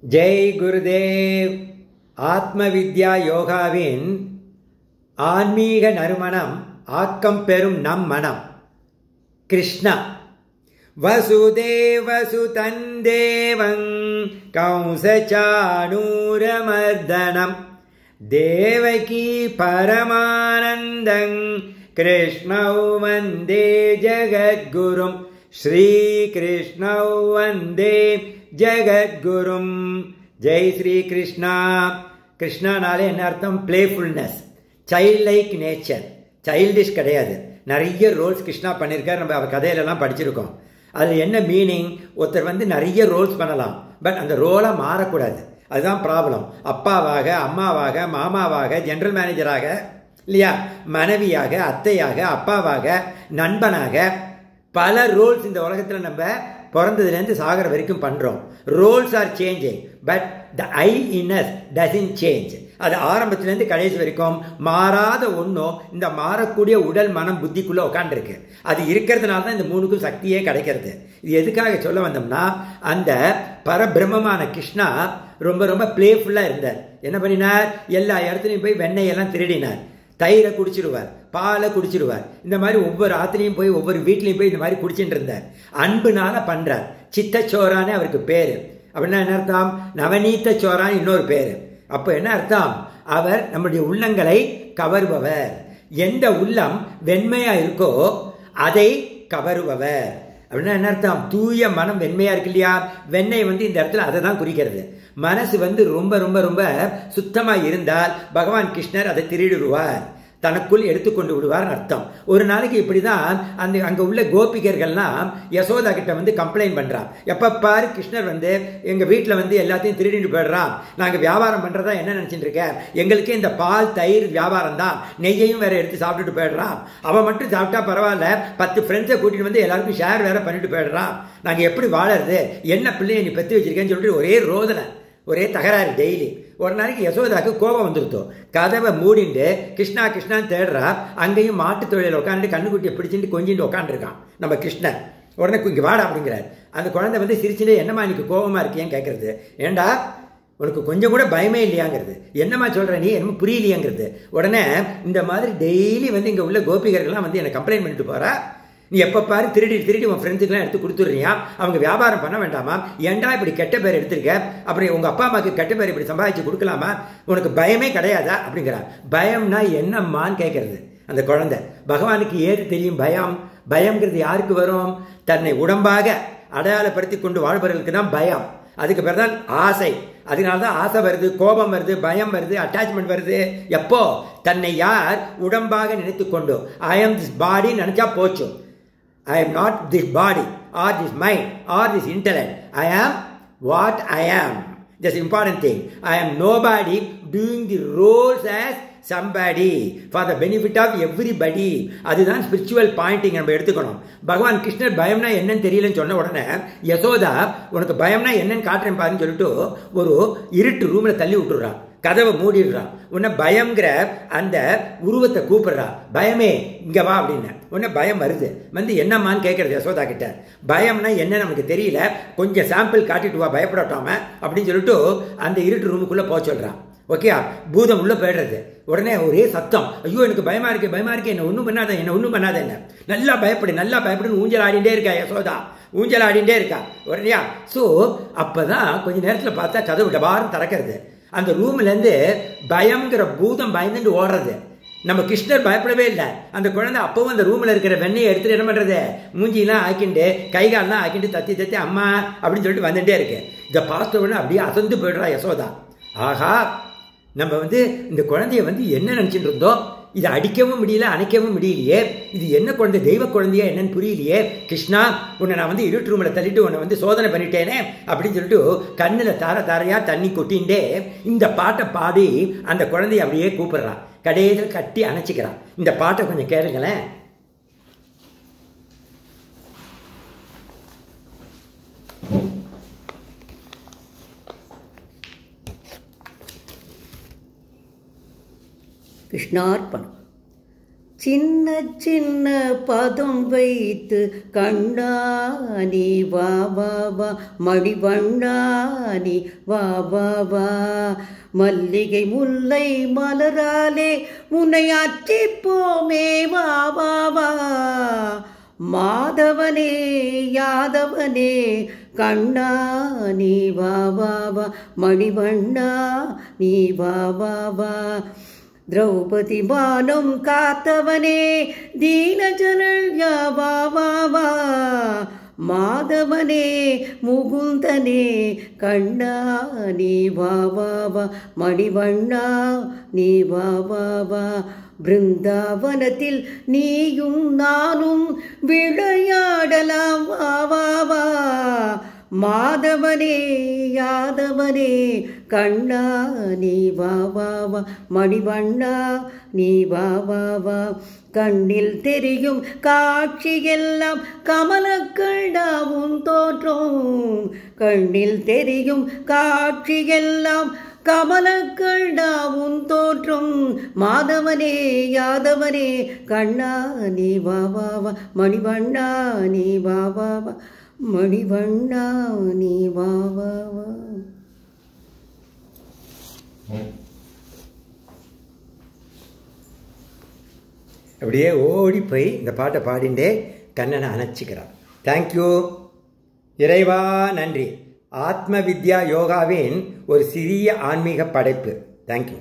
ஜெய் குருதேவ். ஆத்ம வித்யா யோகாவின் ஆன்மீக நறுமணம் ஆக்கம் பெறும் நம் மனம். கிருஷ்ணா. வசுதேவசுதன் தேவங் கௌசசாணூரமர்தனம் தேவகி பரமானந்தங் கிருஷ்ணௌ வந்தே ஜகத்குரும் ஸ்ரீகிருஷ்ணௌ வந்தே ஜகத்குரும். ஜெய் ஸ்ரீ கிருஷ்ணா. கிருஷ்ணானாலே என்ன அர்த்தம்? Playfulness, child like nature. Childish கிடையாது. நிறைய ரோல்ஸ் கிருஷ்ணா பண்ணியிருக்கார். நம்ம அவர் கதையிலலாம் படிச்சிருக்கோம். அதில் என்ன மீனிங்? ஒருத்தர் நிறைய ரோல்ஸ் பண்ணலாம், பட் அந்த ரோலை மாறக்கூடாது. அதுதான் ப்ராப்ளம். அப்பாவாக, அம்மாவாக, மாமாவாக, ஜெனரல் மேனேஜராக, இல்லையா, மனைவியாக, அத்தையாக, அப்பாவாக, நண்பனாக, பல ரோல்ஸ் இந்த உலகத்தில் நம்ம பிறந்ததுலேருந்து சாகர வரைக்கும் பண்ணுறோம். Roles are changing, but the I in us doesn't change. அது ஆரம்பத்துலேருந்து கடைசி வரைக்கும் மாறாத ஒன்றும் இந்த மாறக்கூடிய உடல் மனம் புத்திக்குள்ளே உட்காந்துருக்கு. அது இருக்கிறதுனால தான் இந்த மூணுக்கும் சக்தியே கிடைக்கிறது. இது எதுக்காக சொல்ல வந்தோம்னா, அந்த பரபிரம்மமான கிருஷ்ணா ரொம்ப ரொம்ப பிளேஃபுல்லாக இருந்தார். என்ன பண்ணினார்? எல்லா இடத்துலையும் போய் வெண்ணெயெல்லாம் திருடினார். தயிரை குடிச்சிடுவார், பாலை குடிச்சிடுவார். இந்த மாதிரி ஒவ்வொரு ஆத்துலையும் போய் ஒவ்வொரு வீட்லையும் போய் இந்த மாதிரி குடிச்சுட்டு இருந்தார். அன்புனால பண்றார். சித்தச்சோரான்னு அவருக்கு பேரு. அப்படின்னா என்ன அர்த்தம்? நவநீத சோரான்னு இன்னொரு பேரு. அப்போ என்ன அர்த்தம்? அவர் நம்முடைய உள்ளங்களை கவருபவர். எந்த உள்ளம் வெண்மையா இருக்கோ அதை கவருபவர். அப்படின்னா என்ன அர்த்தம்? தூய மனம் வெண்மையா இருக்கு இல்லையா? வெண்ணெய் இந்த இடத்துல அதை தான் குறிக்கிறது. மனசு ரொம்ப ரொம்ப ரொம்ப சுத்தமா இருந்தால் பகவான் கிருஷ்ணர் அதை திருடிடுவார், தனக்குள் எடுத்துக்கொண்டு விடுவார்னு அர்த்தம். ஒரு நாளைக்கு இப்படிதான் அங்க உள்ள கோபிகர்கள்லாம் யசோதா கிட்ட கம்ப்ளைண்ட் பண்றான். எப்ப பாரு கிருஷ்ணர் எங்க வீட்டுல எல்லாத்தையும் திருடிட்டு போயிடுறான். நாங்க வியாபாரம் பண்றதா என்ன நினைச்சிட்டு இருக்க? எங்களுக்கே இந்த பால் தயிர் வியாபாரம் தான், நெய்யையும் வேற எடுத்து சாப்பிட்டுட்டு போயிடுறான். அவன் மட்டும் சாப்பிட்டா பரவாயில்ல, 10 ஃப்ரெண்ட்ஸை கூட்டிட்டு எல்லாருக்கும் ஷேர் வேற பண்ணிட்டு போயிடுறான். நாங்க எப்படி வாழறது? என்ன பிள்ளைய நீ பெத்து வச்சிருக்கேன்னு சொல்லிட்டு ஒரே ரோதனை, ஒரே தகராறு டெய்லி. ஒரு நாளைக்கு யசோதாக்கு கோபம் வந்துருத்தோம். கதவை மூடிண்டு கிருஷ்ணா கிருஷ்ணான்னு தேடுறா. அங்கேயும் மாட்டு தொழில் உட்காந்து கண்ணுக்குட்டியை பிடிச்சிட்டு கொஞ்சிட்டு உட்காந்துருக்கான் நம்ம கிருஷ்ணன். உடனே இங்கே வாடா அப்படிங்கிறார். அந்த குழந்தை சிரிச்சுட்டு, என்னம்மா இன்னைக்கு கோபமா இருக்கியான்னு கேட்கறது. ஏண்டா உனக்கு கொஞ்சம் கூட பயமே இல்லையாங்கிறது. என்னம்மா சொல்ற நீ? என்னமோ புரியலையாங்கிறது. உடனே இந்த மாதிரி டெய்லி இங்கே உள்ள கோபிகர்கள்லாம் என்னை கம்ப்ளைண்ட் பண்ணிட்டு போறா. நீ எப்போ பாரு திருடி உன் ஃப்ரெண்ட்ஸுக்கெல்லாம் எடுத்து கொடுத்துட்றியா? அவங்க வியாபாரம் பண்ண வேண்டாமா? ஏன்டா இப்படி கெட்ட பேர் எடுத்திருக்க? அப்புறம் உங்கள் அப்பா அம்மாவுக்கு கெட்ட பேர் இப்படி சம்பாதிச்சு கொடுக்கலாமா? உனக்கு பயமே கிடையாதா அப்படிங்கிறான். பயம்னா என்னம்மான்னு கேட்கறது அந்த குழந்தை. பகவானுக்கு ஏது தெரியும் பயம்? பயம்ங்கிறது யாருக்கு வரும்? தன்னை உடம்பாக அடையாளப்படுத்தி கொண்டு வாழ்பவர்களுக்கு தான் பயம். அதுக்கு பேர் தான் ஆசை. அதனால தான் ஆசை வருது, கோபம் வருது, பயம் வருது, அட்டாச்மெண்ட் வருது. எப்போ? தன்னை யார் உடம்பாக நினைத்து கொண்டு ஐ ஆம் திஸ் பாடி நினைச்சா போச்சு. I am not this body or this mind or this intellect. I am what I am. That's the important thing. I am nobody doing the roles as somebody for the benefit of everybody. அதுதான் spiritual Poynting நம்ம எடுத்துக்கணும். பகவான் கிருஷ்ணர் பயம்னா என்னன்னு தெரியலன்னு சொன்ன உடனே யசோதா உனக்கு பயம்னா என்னன்னு காட்டுறேன் பாருன்னு சொல்லிட்டு ஒரு இருட்டு ரூம்ல தள்ளி விட்டுறான். கதவை மூடிடுறான். உன்னை பயம்ங்கிற அந்த உருவத்தை கூப்பிடுறா. பயமே இங்க வா அப்படின்னு. உன்னை பயம் வருது. என்னம்மான்னு கேட்கறது யசோதா கிட்ட. பயம்னா என்ன நமக்கு தெரியல, கொஞ்சம் சாம்பிள் காட்டிட்டு வா, பயப்படாம அப்படின்னு சொல்லிட்டு அந்த இருட்டு ரூமுக்குள்ள போக சொல்றான். ஓகே, பூதம் உள்ள போயிடுறது. உடனே ஒரே சத்தம், ஐயோ எனக்கு பயமா இருக்கு, என்ன ஒன்றும் பண்ணாத, என்ன நல்லா பயப்படுன்னு ஊஞ்சல் ஆடிண்டே இருக்கா யசோதா. ஊஞ்சல் ஆடிண்டே இருக்கா. உடனே ஸோ அப்பதான் கொஞ்ச நேரத்தில் பார்த்தா கதவு டபாரம் திறக்கிறது. அந்த ரூம்ல இருந்து பயம்ங்கிற பூதம் பயந்துட்டு ஓடுறது. நம்ம கிருஷ்ணர் பயப்படவே இல்லை. அந்த குழந்தை அப்பவும் அந்த ரூம்ல இருக்கிற வெண்ணையை எடுத்துட்டு என்ன பண்றது, மூஞ்சிலாம் ஆக்கிண்டு கைகாலெல்லாம் ஆக்கிண்டு தத்தி அம்மா அப்படின்னு சொல்லிட்டு வந்துட்டே இருக்கு. இதை பார்த்த உடனே அப்படியே அசந்து போயிடுறா யசோதா. ஆஹா, நம்ம இந்த குழந்தைய என்ன நினைச்சிட்டு இருந்தோம்? இதை அடிக்கவும் முடியல, அணைக்கவும் முடியலையே. இது என்ன குழந்தை? தெய்வ குழந்தையா என்னன்னு புரியலையே. கிருஷ்ணா, உன்னை நான் இருட்டு ரூம்ல தள்ளிட்டு உன்னை சோதனை பண்ணிட்டேனே அப்படின்னு சொல்லிட்டு கண்ணுல தாரையா தண்ணி கொட்டிண்டே இந்த பாட்டை பாடி அந்த குழந்தைய அப்படியே கூப்பிடுறான். கடைசியில் கட்டி அணைச்சிக்கிறான். இந்த பாட்டை கொஞ்சம் கேளுங்களேன். கிருஷ்ணார்ப்பணம். சின்ன சின்ன பதம் வைத்து கண்ணானி வா வா வா மடிவண்ணானி வா வா வா மல்லிகை முல்லை மலராலே முன்னை அற்றிப்போமே வா வா வா மாதவனே யாதவனே கண்ணா நீ வா வா வா மணிவண்ணா நீ வா வா வா திரௌபதி மானம் காத்தவனே தீனஜனல்யா வா வா வா மாதவனே முகுந்தனே கண்ணா நீ வா வா வா மணிவண்ணா நீ வா வா வா பிருந்தாவனத்தில் நீயும் நானும் விளையாடலாம் வா வா வா மாதவனே யாதவனே கண்ணா நீ வா வா வா மணிவண்ணா நீ வா வா வா கண்ணில் தெரியும் காட்சியெல்லாம் கமலக்கண்டாவும் தோற்றும் கண்ணில் தெரியும் காட்சியெல்லாம் கமலக்கண்டாவும் தோற்றும் மாதவனே யாதவனே கண்ணா நீ வா வா வா மணிவண்ணா நீ வா வா வா மணிவண்ணா நீ வா வா வா. அப்படியே ஓடி போய் இந்த பாட்டை பாடிண்டே கண்ணனை அணைச்சிக்கிறார். தேங்க்யூ இறைவா, நன்றி. ஆத்ம வித்யா யோகாவின் ஒரு சிறிய ஆன்மீக படைப்பு. தேங்க்யூ.